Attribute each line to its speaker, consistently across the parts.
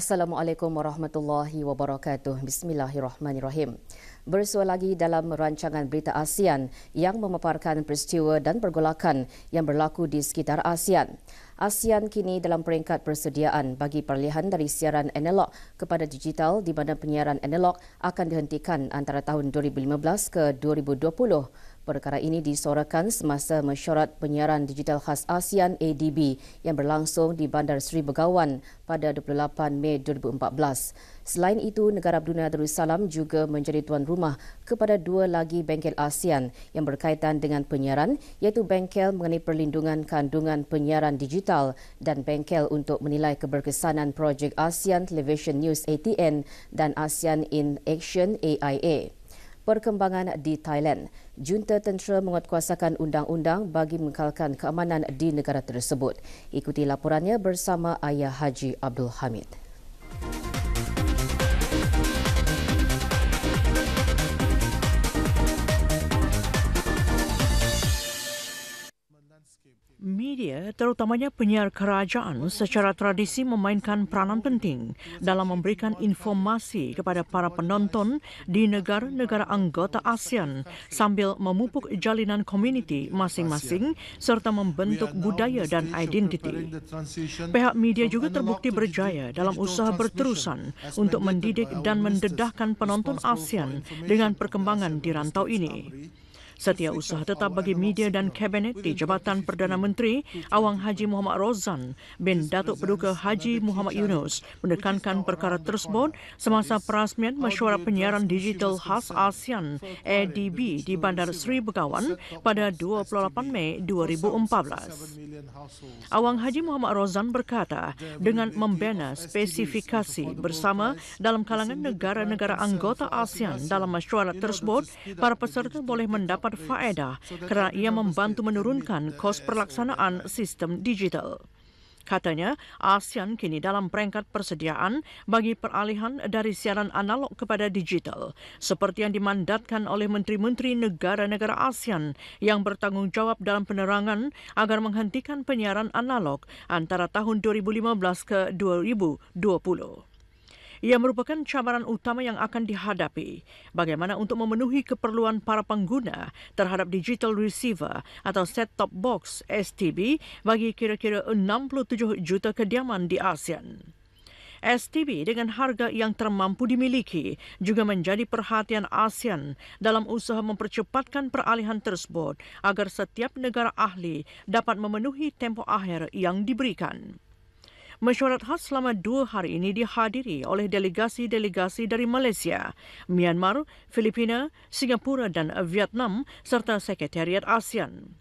Speaker 1: Assalamualaikum warahmatullahi wabarakatuh. Bismillahirrahmanirrahim. Bersua lagi dalam rancangan berita ASEAN yang memaparkan peristiwa dan pergolakan yang berlaku di sekitar ASEAN. ASEAN kini dalam peringkat persediaan bagi peralihan dari siaran analog kepada digital di mana penyiaran analog akan dihentikan antara tahun 2015 ke 2020. Perkara ini disorakan semasa mesyuarat penyiaran digital khas ASEAN ADB yang berlangsung di Bandar Seri Begawan pada 28 Mei 2014. Selain itu, negara Brunei Darussalam juga menjadi tuan rumah kepada dua lagi bengkel ASEAN yang berkaitan dengan penyiaran, iaitu bengkel mengenai perlindungan kandungan penyiaran digital dan bengkel untuk menilai keberkesanan projek ASEAN Television News ATN dan ASEAN in Action AIA. Perkembangan di Thailand, junta tentera menguatkuasakan undang-undang bagi mengekalkan keamanan di negara tersebut. Ikuti laporannya bersama Ayah Haji Abdul Hamid.
Speaker 2: Media, terutamanya penyiar kerajaan, secara tradisi memainkan peranan penting dalam memberikan informasi kepada para penonton di negara-negara anggota ASEAN sambil memupuk jalinan komuniti masing-masing serta membentuk budaya dan identiti. Pihak media juga terbukti berjaya dalam usaha berterusan untuk mendidik dan mendedahkan penonton ASEAN dengan perkembangan di rantau ini. Setiausaha tetap bagi media dan kabinet di Jabatan Perdana Menteri Awang Haji Muhammad Rozan bin Datuk Paduka Haji Muhammad Yunus menekankan perkara tersebut semasa perasmian mesyuarat penyiaran digital khas ASEAN ADB di Bandar Seri Begawan pada 28 Mei 2014. Awang Haji Muhammad Rozan berkata, dengan membina spesifikasi bersama dalam kalangan negara-negara anggota ASEAN dalam mesyuarat tersebut, para peserta boleh mendapat faedah kerana ia membantu menurunkan kos pelaksanaan sistem digital. Katanya, ASEAN kini dalam peringkat persediaan bagi peralihan dari siaran analog kepada digital, seperti yang dimandatkan oleh menteri-menteri negara-negara ASEAN yang bertanggungjawab dalam penerangan agar menghentikan penyiaran analog antara tahun 2015 ke 2020. Ia merupakan cabaran utama yang akan dihadapi. Bagaimana untuk memenuhi keperluan para pengguna terhadap digital receiver atau set-top box STB bagi kira-kira 67 juta kediaman di ASEAN. STB dengan harga yang termampu dimiliki juga menjadi perhatian ASEAN dalam usaha mempercepatkan peralihan tersebut agar setiap negara ahli dapat memenuhi tempoh akhir yang diberikan. Mesyuarat khas selama 2 hari ini dihadiri oleh delegasi-delegasi dari Malaysia, Myanmar, Filipina, Singapura dan Vietnam serta Sekretariat ASEAN.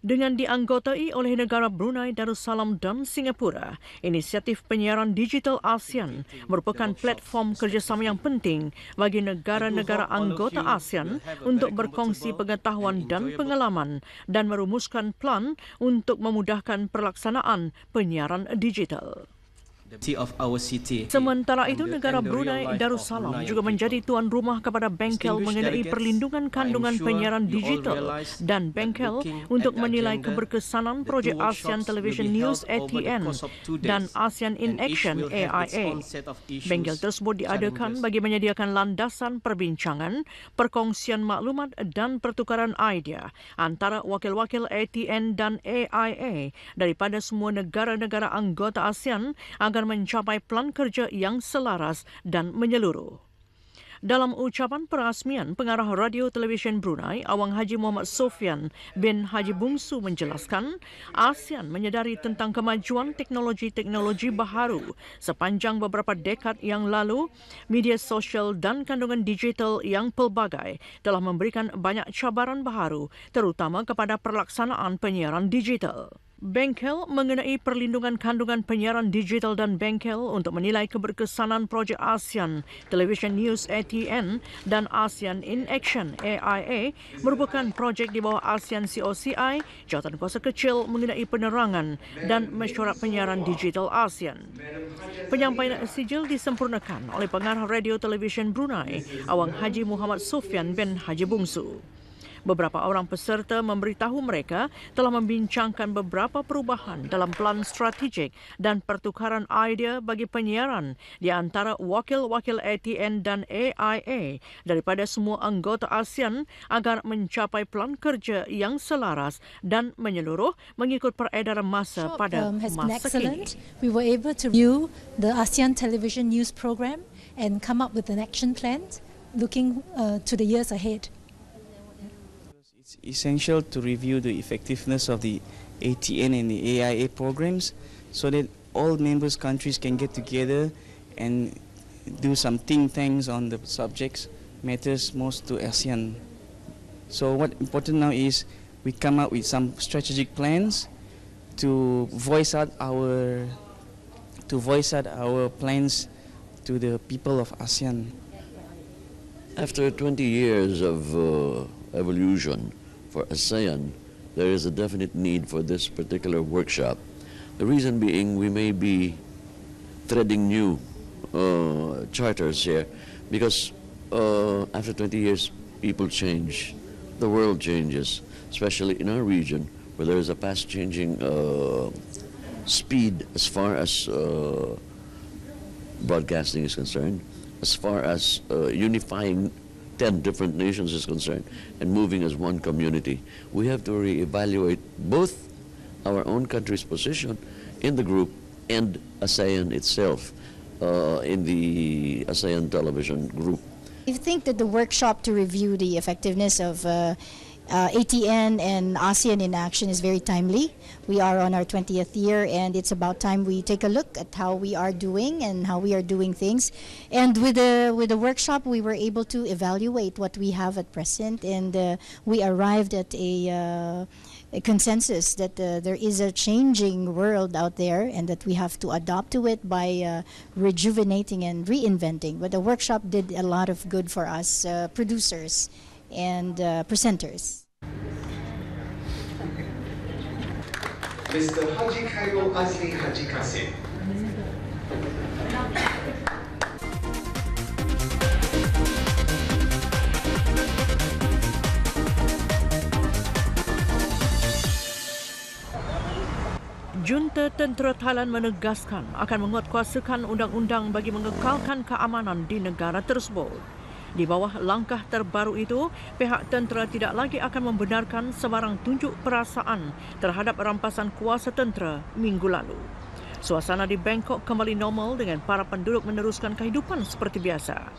Speaker 2: Dengan dianggotai oleh negara Brunei Darussalam dan Singapura, inisiatif penyiaran digital ASEAN merupakan platform kerjasama yang penting bagi negara-negara anggota ASEAN untuk berkongsi pengetahuan dan pengalaman dan merumuskan plan untuk memudahkan pelaksanaan penyiaran digital. Sementara itu, negara Brunei Darussalam juga menjadi tuan rumah kepada bengkel mengenai perlindungan kandungan penyiaran digital dan bengkel untuk menilai keberkesanan projek ASEAN Television News ATN dan ASEAN in Action AIA. Bengkel tersebut diadakan bagi menyediakan landasan perbincangan, perkongsian maklumat dan pertukaran idea antara wakil-wakil ATN dan AIA daripada semua negara-negara anggota ASEAN agar mencapai plan kerja yang selaras dan menyeluruh. Dalam ucapan perasmian, Pengarah Radio Televisyen Brunei, Awang Haji Muhammad Sofyan bin Haji Bungsu menjelaskan, ASEAN menyedari tentang kemajuan teknologi-teknologi baharu sepanjang beberapa dekad yang lalu. Media sosial dan kandungan digital yang pelbagai telah memberikan banyak cabaran baharu, terutama kepada pelaksanaan penyiaran digital. Bengkel mengenai perlindungan kandungan penyiaran digital dan bengkel untuk menilai keberkesanan projek ASEAN Television News ATN dan ASEAN in Action AIA merupakan projek di bawah ASEAN COCI, Jawatan Kuasa Kecil mengenai penerangan dan mesyuarat penyiaran digital ASEAN. Penyampaian sijil disempurnakan oleh Pengarah Radio Televisyen Brunei, Awang Haji Muhammad Sofyan bin Haji Bungsu. Beberapa orang peserta memberitahu mereka telah membincangkan beberapa perubahan dalam pelan strategik dan pertukaran idea bagi penyiaran di antara wakil-wakil ATN dan AIA daripada semua anggota ASEAN agar mencapai pelan kerja yang selaras dan menyeluruh mengikut peredaran masa pada masa kini.
Speaker 3: We were able to review the ASEAN television news program and come up with an action plan looking to the years ahead.
Speaker 4: It's essential to review the effectiveness of the ATN and the AIA programs so that all members countries can get together and do some think tanks on the subjects matters most to ASEAN. So what important now is we come up with some strategic plans to voice out our plans to the people of ASEAN.
Speaker 5: After 20 years of evolution for ASEAN, there is a definite need for this particular workshop. The reason being we may be treading new charters here because after 20 years people change, the world changes, especially in our region where there is a fast-changing speed as far as broadcasting is concerned, as far as unifying 10 different nations is concerned and moving as one community. We have to reevaluate both our own country's position in the group and ASEAN itself in the ASEAN television group.
Speaker 6: I think that the workshop to review the effectiveness of ATN and ASEAN in action is very timely. We are on our 20th year and it's about time we take a look at how we are doing and how we are doing things. And with the workshop we were able to evaluate what we have at present, and we arrived at a consensus that there is a changing world out there and that we have to adapt to it by rejuvenating and reinventing. But the workshop did a lot of good for us producers and presenters.
Speaker 7: Mr. Haji Khairul Azli Haji Kasim.
Speaker 2: Junta Tentera Thailand menegaskan akan menguatkuasakan undang-undang bagi mengekalkan keamanan di negara tersebut. Di bawah langkah terbaru itu, pihak tentera tidak lagi akan membenarkan sebarang tunjuk perasaan terhadap rampasan kuasa tentera minggu lalu. Suasana di Bangkok kembali normal dengan para penduduk meneruskan kehidupan seperti biasa.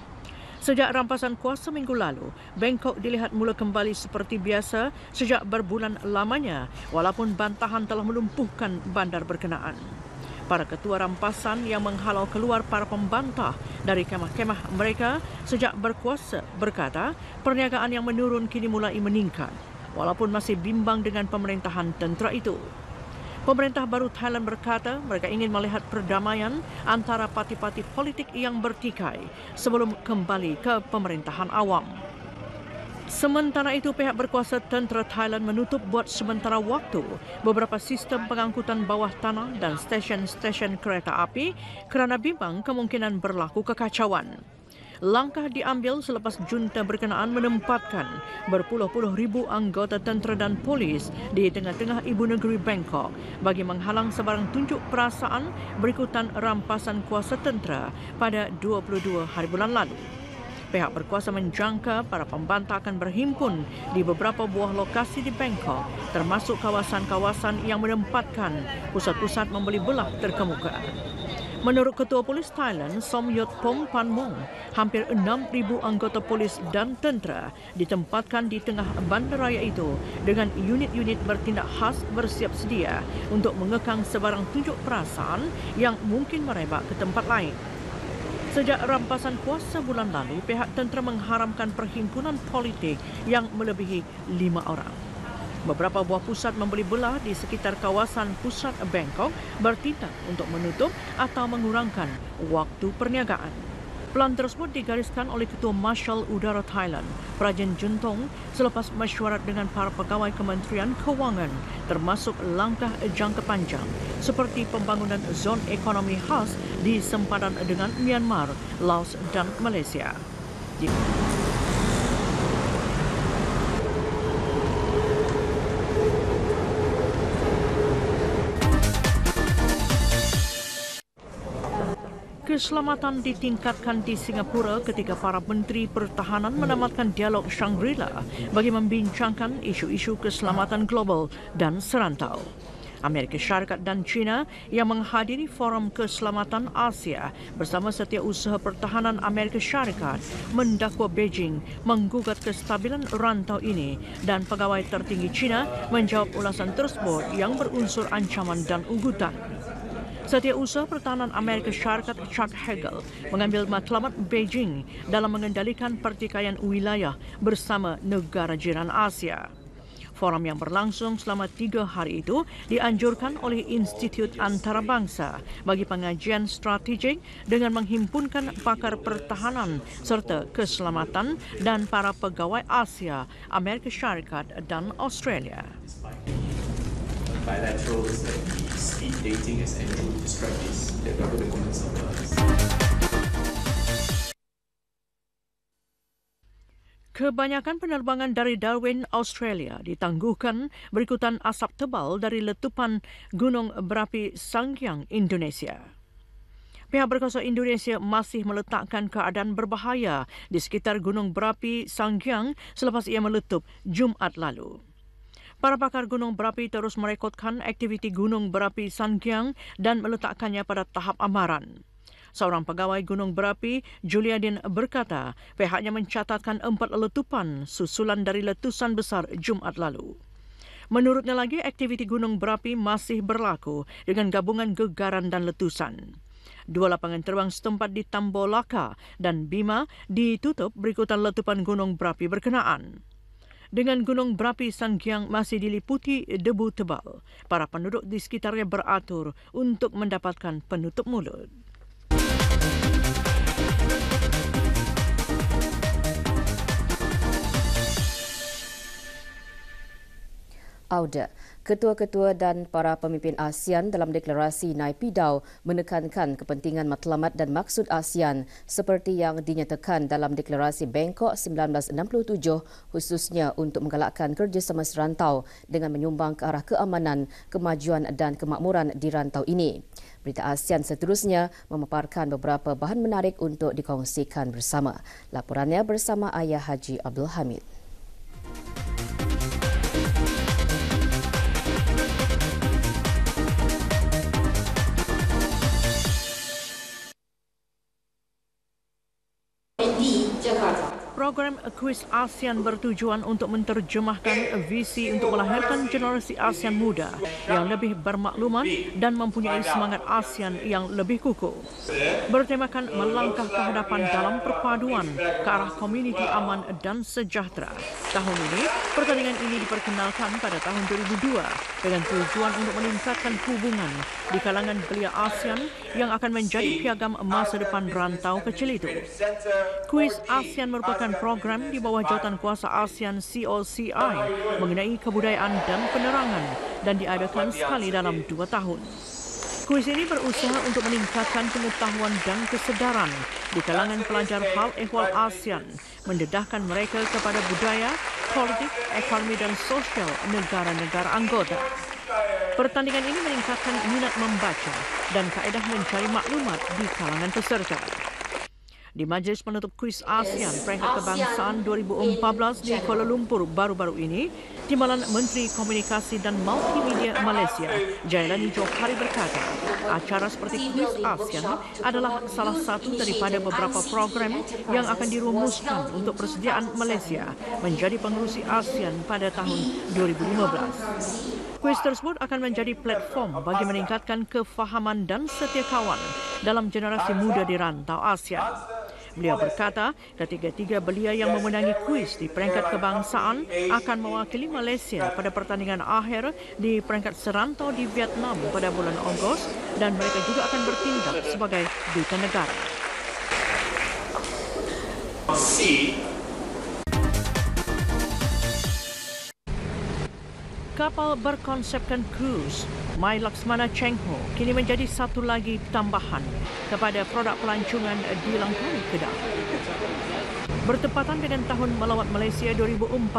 Speaker 2: Sejak rampasan kuasa minggu lalu, Bangkok dilihat mula kembali seperti biasa sejak berbulan lamanya, walaupun bantahan telah melumpuhkan bandar berkenaan. Para ketua rampasan yang menghalau keluar para pembantah dari kemah-kemah mereka sejak berkuasa berkata perniagaan yang menurun kini mulai meningkat walaupun masih bimbang dengan pemerintahan tentera itu. Pemerintah baru Thailand berkata mereka ingin melihat perdamaian antara parti-parti politik yang bertikai sebelum kembali ke pemerintahan awam. Sementara itu, pihak berkuasa tentera Thailand menutup buat sementara waktu beberapa sistem pengangkutan bawah tanah dan stesen-stesen kereta api kerana bimbang kemungkinan berlaku kekacauan. Langkah diambil selepas junta berkenaan menempatkan berpuluh-puluh ribu anggota tentera dan polis di tengah-tengah ibu negeri Bangkok bagi menghalang sebarang tunjuk perasaan berikutan rampasan kuasa tentera pada 22 hari bulan lalu. Pihak berkuasa menjangka para pembantah akan berhimpun di beberapa buah lokasi di Bangkok, termasuk kawasan-kawasan yang menempatkan pusat-pusat membeli belah terkemuka. Menurut Ketua Polis Thailand, Somyot Pong Panmong, hampir 6,000 anggota polis dan tentera ditempatkan di tengah bandaraya itu dengan unit-unit bertindak khas bersiap sedia untuk mengekang sebarang tunjuk perasaan yang mungkin merebak ke tempat lain. Sejak rampasan kuasa bulan lalu, pihak tentera mengharamkan perhimpunan politik yang melebihi 5 orang. Beberapa buah pusat membeli belah di sekitar kawasan pusat Bangkok bertindak untuk menutup atau mengurangkan waktu perniagaan. Pelan tersebut digariskan oleh Ketua Marshal Udara Thailand, Prajan Juntong, selepas mesyuarat dengan para pegawai Kementerian Kewangan, termasuk langkah jangka panjang seperti pembangunan zon ekonomi khas di sempadan dengan Myanmar, Laos dan Malaysia. Keselamatan ditingkatkan di Singapura ketika para menteri pertahanan menamatkan dialog Shangri-La bagi membincangkan isu-isu keselamatan global dan serantau. Amerika Syarikat dan China yang menghadiri Forum Keselamatan Asia bersama Setiausaha Pertahanan Amerika Syarikat mendakwa Beijing menggugat kestabilan rantau ini dan pegawai tertinggi China menjawab ulasan tersebut yang berunsur ancaman dan ugutan. Setiausaha Pertahanan Amerika Syarikat Chuck Hagel mengambil matlamat Beijing dalam mengendalikan pertikaian wilayah bersama negara jiran Asia. Forum yang berlangsung selama 3 hari itu dianjurkan oleh Institut Antarabangsa bagi pengajian strategik dengan menghimpunkan pakar pertahanan serta keselamatan dan para pegawai Asia, Amerika Syarikat dan Australia.
Speaker 8: Bilateral is like the speed dating, as Andrew described this, the rubber documents of
Speaker 2: Kebanyakan penerbangan dari Darwin, Australia ditangguhkan berikutan asap tebal dari letupan gunung berapi Sangkyang, Indonesia. Pihak berkuasa Indonesia masih meletakkan keadaan berbahaya di sekitar gunung berapi Sangkyang selepas ia meletup Jumaat lalu. Para pakar gunung berapi terus merekodkan aktiviti gunung berapi Sangkyang dan meletakkannya pada tahap amaran. Seorang pegawai gunung berapi, Juliadin, berkata pihaknya mencatatkan 4 letupan susulan dari letusan besar Jumaat lalu. Menurutnya lagi, aktiviti gunung berapi masih berlaku dengan gabungan gegaran dan letusan. 2 lapangan terbang setempat di Tambolaka dan Bima ditutup berikutan letupan gunung berapi berkenaan. Dengan gunung berapi Sangkyang masih diliputi debu tebal, para penduduk di sekitarnya beratur untuk mendapatkan penutup mulut.
Speaker 1: Auda, ketua-ketua dan para pemimpin ASEAN dalam deklarasi Naypyidaw menekankan kepentingan matlamat dan maksud ASEAN seperti yang dinyatakan dalam deklarasi Bangkok 1967 khususnya untuk menggalakkan kerjasama serantau dengan menyumbang ke arah keamanan, kemajuan dan kemakmuran di rantau ini. Berita ASEAN seterusnya memaparkan beberapa bahan menarik untuk dikongsikan bersama. Laporannya bersama Ayah Haji Abdul Hamid.
Speaker 2: Program Kuis ASEAN bertujuan untuk menerjemahkan visi untuk melahirkan generasi ASEAN muda yang lebih bermaklumat dan mempunyai semangat ASEAN yang lebih kukuh. Bertemakan melangkah ke hadapan dalam perpaduan ke arah komuniti aman dan sejahtera. Tahun ini, pertandingan ini diperkenalkan pada tahun 2002 dengan tujuan untuk meningkatkan hubungan di kalangan belia ASEAN yang akan menjadi piagam masa depan rantau kecil itu. Kuis ASEAN merupakan program di bawah jawatan kuasa ASEAN COCI mengenai kebudayaan dan penerangan dan diadakan sekali dalam 2 tahun. Kuis ini berusaha untuk meningkatkan pengetahuan dan kesedaran di kalangan pelajar hal ehwal ASEAN, mendedahkan mereka kepada budaya, politik, ekonomi dan sosial negara-negara anggota. Pertandingan ini meningkatkan minat membaca dan kaedah mencari maklumat di kalangan peserta. Di Majlis Penutup Kuis ASEAN Peringkat Kebangsaan 2014 di Kuala Lumpur baru-baru ini, Timbalan Menteri Komunikasi dan Multimedia Malaysia, Jailani Johari berkata, acara seperti Kuis ASEAN adalah salah satu daripada beberapa program yang akan dirumuskan untuk persediaan Malaysia menjadi pengerusi ASEAN pada tahun 2015. Kuis tersebut akan menjadi platform bagi meningkatkan kefahaman dan setia kawan dalam generasi muda di rantau ASEAN. Beliau berkata, ketiga-tiga belia yang memenangi kuis di peringkat kebangsaan akan mewakili Malaysia pada pertandingan akhir di peringkat serantau di Vietnam pada bulan Ogos dan mereka juga akan bertindak sebagai duta negara. Kapal berkonsepkan cruise My Laksmana Cheng Ho kini menjadi satu lagi tambahan kepada produk pelancongan di Langkawi Kedah. Bertepatan dengan Tahun Melawat Malaysia 2014,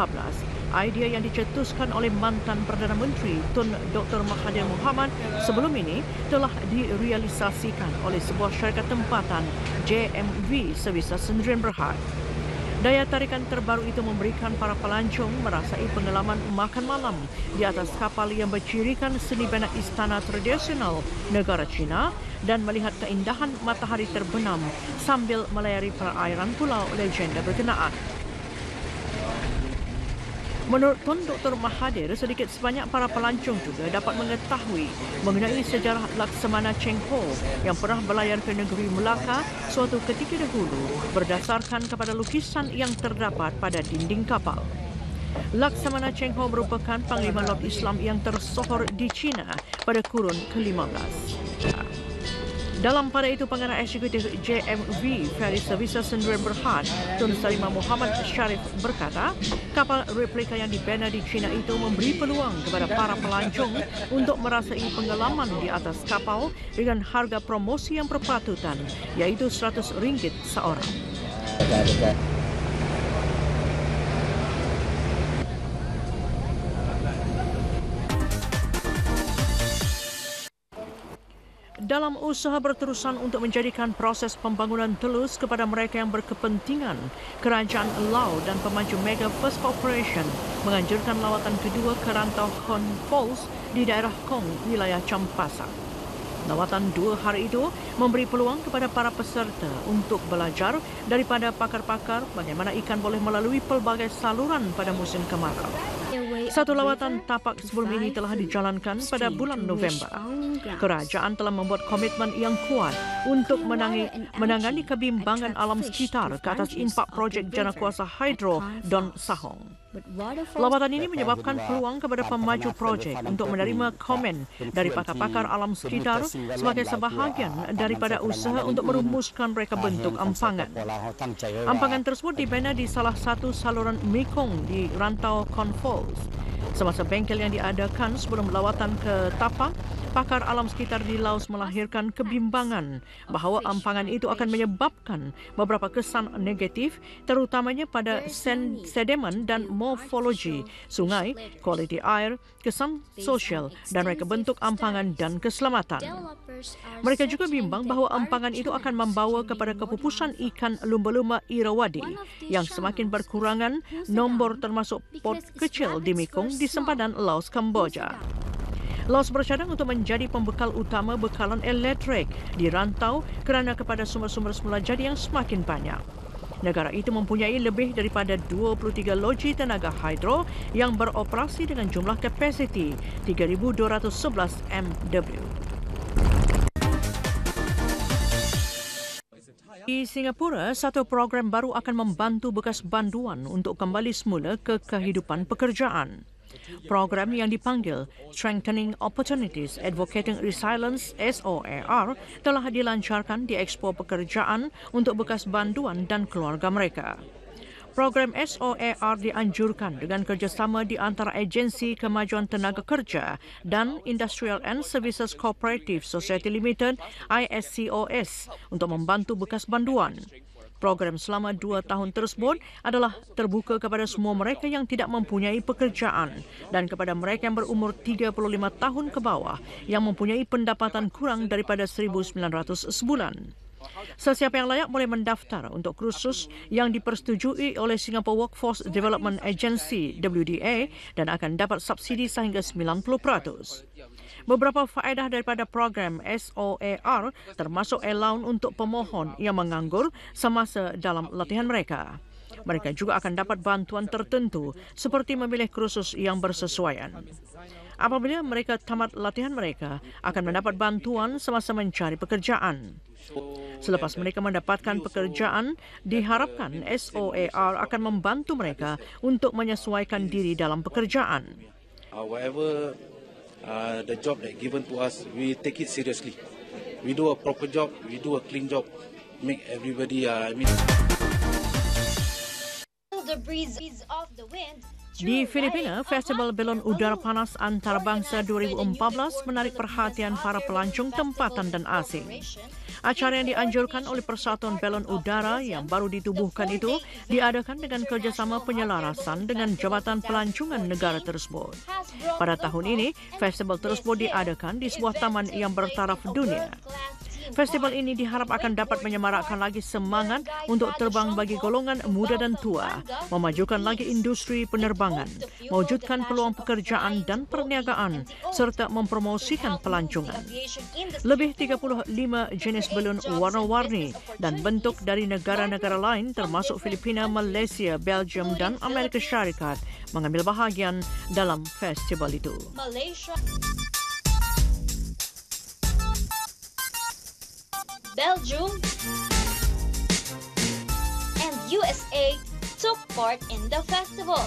Speaker 2: idea yang dicetuskan oleh mantan Perdana Menteri Tun Dr. Mahathir Mohamad sebelum ini telah direalisasikan oleh sebuah syarikat tempatan JMV Services Sdn Bhd. Daya tarikan terbaru itu memberikan para pelancong merasai pengalaman makan malam di atas kapal yang bercirikan seni bina istana tradisional negara China dan melihat keindahan matahari terbenam sambil melayari perairan pulau legenda berkenaan. Menurut Tun Dr. Mahathir, sedikit sebanyak para pelancong juga dapat mengetahui mengenai sejarah Laksamana Cheng Ho yang pernah berlayar ke negeri Melaka suatu ketika dahulu berdasarkan kepada lukisan yang terdapat pada dinding kapal. Laksamana Cheng Ho merupakan Panglima Laut Islam yang tersohor di China pada kurun ke-15. Dalam pada itu, pengarah eksekutif JMV Ferry Services Sdn Bhd, Tun Salimah Muhammad Sharif berkata, kapal replika yang dibina di China itu memberi peluang kepada para pelancong untuk merasai pengalaman di atas kapal dengan harga promosi yang berpatutan, iaitu RM100 seorang. Dalam usaha berterusan untuk menjadikan proses pembangunan telus kepada mereka yang berkepentingan, Kerajaan Laos dan pemaju Mega First Corporation menganjurkan lawatan kedua ke rantau Khon Falls di daerah Kong, wilayah Champasak. Lawatan 2 hari itu memberi peluang kepada para peserta untuk belajar daripada pakar-pakar bagaimana ikan boleh melalui pelbagai saluran pada musim kemarau. Satu lawatan tapak sebelum ini telah dijalankan pada bulan November. Kerajaan telah membuat komitmen yang kuat untuk menangani kebimbangan alam sekitar ke atas impak projek jana kuasa hidro Don Sahong. Lawatan ini menyebabkan peluang kepada pemaju projek untuk menerima komen dari pakar-pakar alam sekitar sebagai sebahagian daripada usaha untuk merumuskan reka bentuk ampangan. Ampangan tersebut dibina di salah satu saluran Mekong di rantau Khon Falls. Semasa bengkel yang diadakan sebelum lawatan ke tapak, pakar alam sekitar di Laos melahirkan kebimbangan bahawa ampangan itu akan menyebabkan beberapa kesan negatif, terutamanya pada sedimen dan morfologi sungai, kualiti air, kesan sosial dan reka bentuk ampangan dan keselamatan. Mereka juga bimbang bahawa ampangan itu akan membawa kepada kepupusan ikan lumba-lumba Irrawaddy yang semakin berkurangan nombor termasuk pot kecil di Mekong di sempadan Laos Kemboja. Laos bercadang untuk menjadi pembekal utama bekalan elektrik di rantau kerana kepada sumber-sumber semula jadi yang semakin banyak. Negara itu mempunyai lebih daripada 23 loji tenaga hidro yang beroperasi dengan jumlah kapasiti 3,211 MW. Di Singapura, satu program baru akan membantu bekas banduan untuk kembali semula ke kehidupan pekerjaan. Program yang dipanggil Strengthening Opportunities Advocating Resilience SOAR telah dilancarkan di Expo Pekerjaan untuk bekas banduan dan keluarga mereka. Program SOAR dianjurkan dengan kerjasama di antara Agensi Kemajuan Tenaga Kerja dan Industrial and Services Cooperative Society Limited ISCOS untuk membantu bekas banduan. Program selama 2 tahun tersebut adalah terbuka kepada semua mereka yang tidak mempunyai pekerjaan dan kepada mereka yang berumur 35 tahun ke bawah yang mempunyai pendapatan kurang daripada 1,900 sebulan. Sesiapa yang layak boleh mendaftar untuk kursus yang dipersetujui oleh Singapore Workforce Development Agency WDA dan akan dapat subsidi sehingga 90%. Beberapa faedah daripada program SOAR termasuk allowance untuk pemohon yang menganggur semasa dalam latihan mereka. Mereka juga akan dapat bantuan tertentu seperti memilih kursus yang bersesuaian. Apabila mereka tamat latihan mereka, akan mendapat bantuan semasa mencari pekerjaan. Selepas mereka mendapatkan pekerjaan, diharapkan SOAR akan membantu mereka untuk menyesuaikan diri dalam pekerjaan.
Speaker 9: The job that given to us, we take it seriously. We do a proper job, we do a clean job, make everybody,
Speaker 10: The breeze of the wind
Speaker 2: Di Filipina, Festival Belon Udara Panas Antarabangsa 2014 menarik perhatian para pelancong tempatan dan asing. Acara yang dianjurkan oleh Persatuan Belon Udara yang baru ditubuhkan itu diadakan dengan kerjasama penyelarasan dengan Jabatan Pelancongan negara tersebut. Pada tahun ini, festival tersebut diadakan di sebuah taman yang bertaraf dunia. Festival ini diharap akan dapat menyemarakkan lagi semangat untuk terbang bagi golongan muda dan tua, memajukan lagi industri penerbangan, mewujudkan peluang pekerjaan dan perniagaan, serta mempromosikan pelancongan. Lebih 35 jenis belon warna-warni dan bentuk dari negara-negara lain termasuk Filipina, Malaysia, Belgium dan Amerika Syarikat mengambil bahagian dalam festival itu.
Speaker 10: Belgium and USA took part in the festival.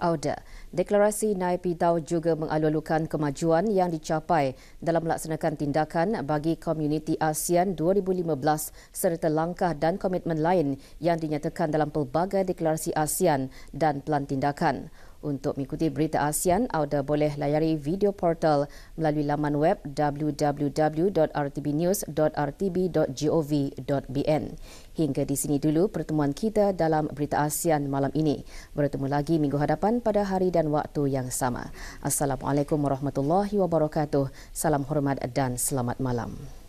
Speaker 1: Auda, deklarasi Naypyidaw juga mengalu-alukan kemajuan yang dicapai dalam melaksanakan tindakan bagi komuniti ASEAN 2015 serta langkah dan komitmen lain yang dinyatakan dalam pelbagai deklarasi ASEAN dan pelan tindakan. Untuk mengikuti berita ASEAN, Auda boleh layari video portal melalui laman web www.rtbnews.rtb.gov.bn. Hingga di sini dulu pertemuan kita dalam berita ASEAN malam ini. Bertemu lagi minggu hadapan pada hari dan waktu yang sama. Assalamualaikum warahmatullahi wabarakatuh. Salam hormat dan selamat malam.